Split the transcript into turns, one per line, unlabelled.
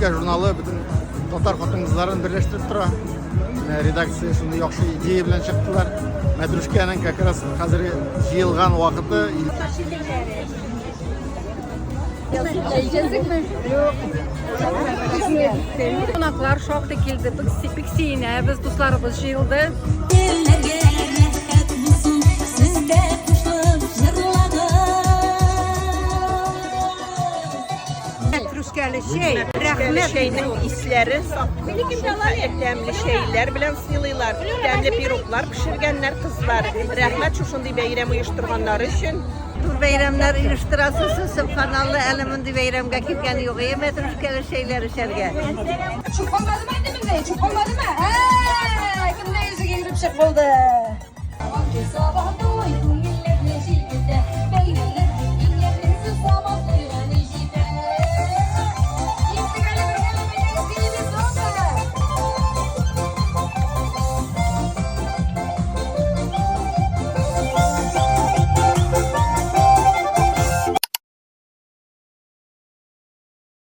Matruşka jurnalı bütün Tatar xotin-qizlarını birleştirip tura. Redaksiya shunday yaxshi ideya bilan chiqdilar. Matruşkaning kakras hozirgi yig'ilgan vaqti.
Yiyecek mi? Yok. Konaklar çok dikildi. Piksine, biz dostlarımız yığıldı. Matruşkalı şey,
şeyinin isleri, demli şeyler bilen sıyılırlar, demli piruklar, pişirgenler kızlar. Rahmet şuşundu beyrem uyuşturganları için.
Bu bayramlar illüstrasyonsuz kanallı elimin bayramga ketgani yo'q. Matruşkalı şeyler işerge.
Çok olmadı mı annemin de? Çok olmadı mı? Kimde yüzü girip şey oldu.